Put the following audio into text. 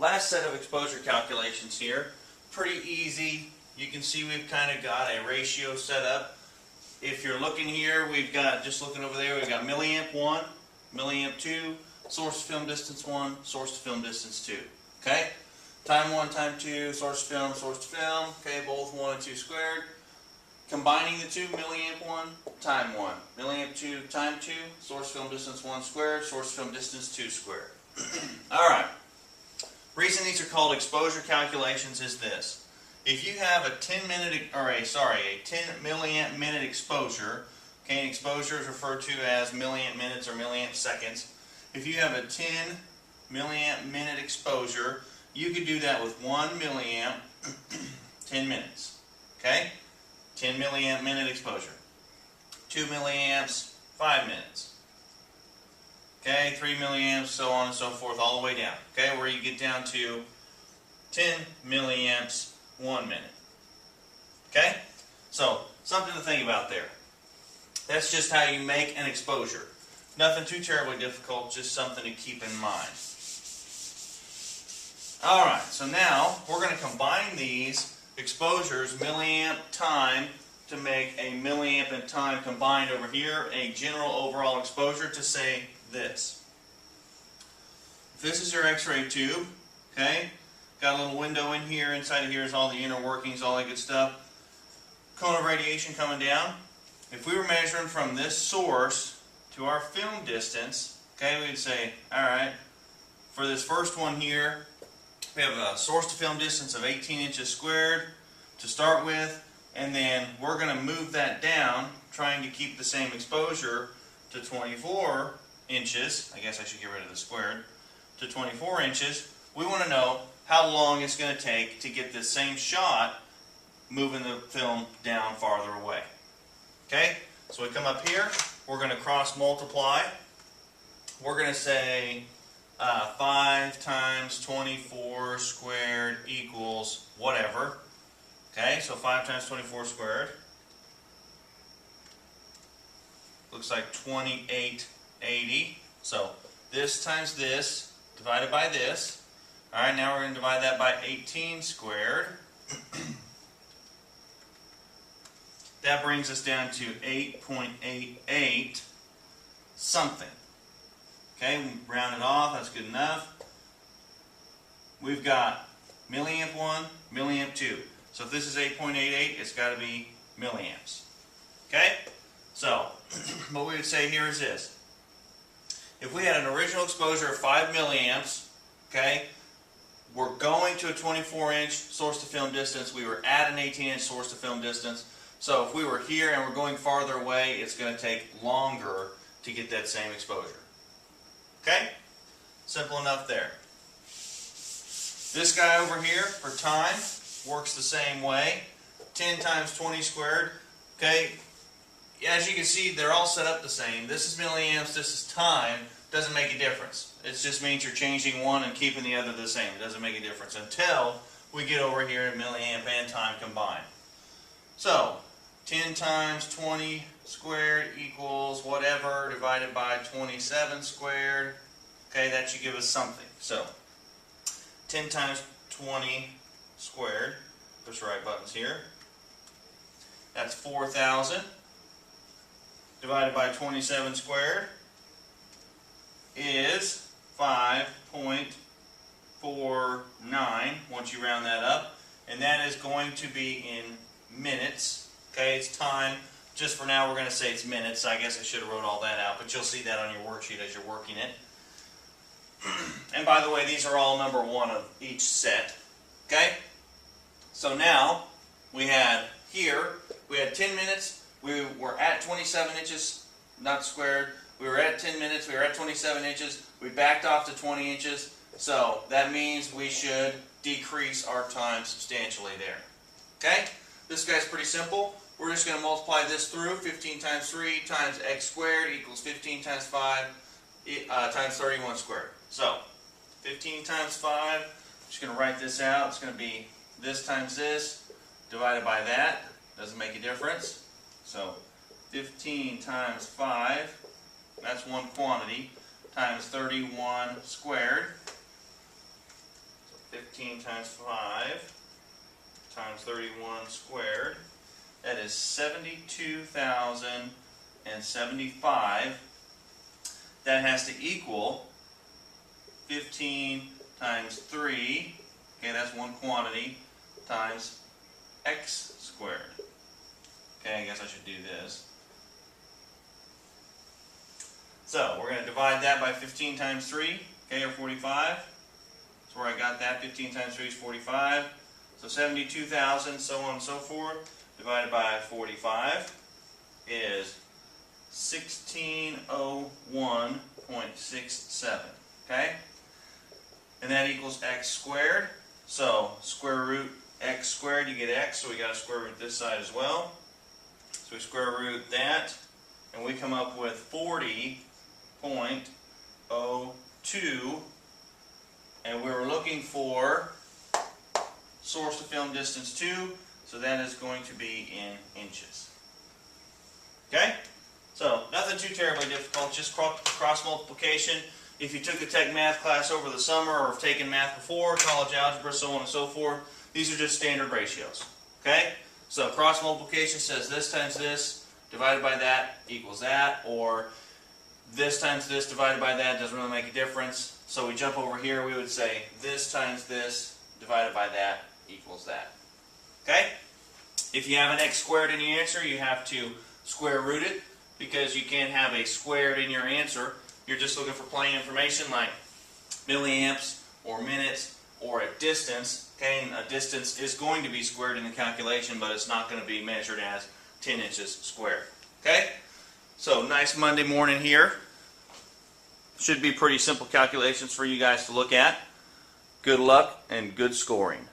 last set of exposure calculations here. Pretty easy. You can see we've kind of got a ratio set up. If you're looking here, we've got, just looking over there, we've got milliamp 1, milliamp 2, source to film distance 1, source to film distance 2. Okay? Time 1, time 2, source to film, source to film. Okay, both 1 and 2 squared. Combining the two, milliamp 1, time 1. Milliamp 2, time 2, source film distance 1 squared, source film distance 2 squared. Alright. Reason these are called exposure calculations is this. If you have a 10 milliamp minute exposure, okay, and exposure is referred to as milliamp minutes or milliamp seconds. If you have a 10 milliamp minute exposure, you could do that with 1 milliamp, 10 minutes. Okay? 10 milliamp minute exposure. 2 milliamps, 5 minutes. Okay, 3 milliamps, so on and so forth, all the way down. Okay, where you get down to 10 milliamps, 1 minute. Okay? So, something to think about there. That's just how you make an exposure. Nothing too terribly difficult, just something to keep in mind. Alright, so now we're going to combine these exposures, milliamp time, to make a milliamp and time combined over here, a general overall exposure to say this. If this is your X-ray tube, okay, got a little window in here, inside of here is all the inner workings, all that good stuff. Cone of radiation coming down. If we were measuring from this source to our film distance, okay, we'd say, alright, for this first one here, we have a source to film distance of 18 inches squared to start with, and then we're going to move that down, trying to keep the same exposure to 24 inches. I guess I should get rid of the squared. To 24 inches. We want to know how long it's going to take to get this same shot moving the film down farther away. Okay? So we come up here, we're going to cross multiply. We're going to say 5 times 24 squared equals whatever. Okay, so 5 times 24 squared looks like 2880. So this times this divided by this. Alright, now we're going to divide that by 18 squared. That brings us down to 8.88 something. Okay, we round it off, that's good enough. We've got milliamp 1, milliamp 2. So if this is 8.88, it's got to be milliamps. Okay? So, what we would say here is this. If we had an original exposure of 5 milliamps, okay, we're going to a 24-inch source to film distance. We were at an 18-inch source to film distance. So if we were here and we're going farther away, it's going to take longer to get that same exposure. Okay? Simple enough there. This guy over here for time works the same way. 10 times 20 squared. Okay? As you can see, they're all set up the same. This is milliamps, this is time. Doesn't make a difference. It just means you're changing one and keeping the other the same. It doesn't make a difference until we get over here to milliamp and time combined. So, 10 times 20 squared equals whatever divided by 27 squared. Okay, that should give us something. So, 10 times 20 squared, push the right buttons here. That's 4,000 divided by 27 squared is 5.49 once you round that up, and that is going to be in minutes. Okay, it's time. Just for now we're going to say it's minutes. I guess I should have wrote all that out, but you'll see that on your worksheet as you're working it. And by the way, these are all number 1 of each set. Okay? So now, we had here, we had 10 minutes, we were at 27 inches, not squared, we were at 10 minutes, we were at 27 inches, we backed off to 20 inches, so that means we should decrease our time substantially there. Okay? This guy's pretty simple. We're just going to multiply this through. 15 times 3 times x squared equals 15 times 5 times 31 squared. So, 15 times 5, I'm just going to write this out. It's going to be this times this divided by that. Doesn't make a difference. So, 15 times 5, that's one quantity, times 31 squared. times 5 times 31 squared. That is 72,075. That has to equal 15 times 3, okay, that's one quantity, times x squared. Okay, I guess I should do this. So, we're going to divide that by 15 times 3, okay, or 45. That's where I got that. 15 times 3 is 45. So 72,000, so on and so forth, divided by 45 is 1601.67. Okay? And that equals x squared. So square root x squared, you get x, so we got to square root this side as well. So we square root that, and we come up with 40.02. And we were looking for source to film distance 2, so that is going to be in inches. Okay? So, nothing too terribly difficult, just cross multiplication. If you took a tech math class over the summer or have taken math before, college algebra, so on and so forth, these are just standard ratios. Okay? So, cross multiplication says this times this divided by that equals that, or this times this divided by that doesn't really make a difference. So we jump over here, we would say this times this divided by that equals that. Okay? If you have an x squared in your answer, you have to square root it, because you can't have a squared in your answer. You're just looking for plain information like milliamps or minutes or a distance. Okay? And a distance is going to be squared in the calculation, but it's not going to be measured as 10 inches squared. Okay? So nice Monday morning here. Should be pretty simple calculations for you guys to look at. Good luck and good scoring.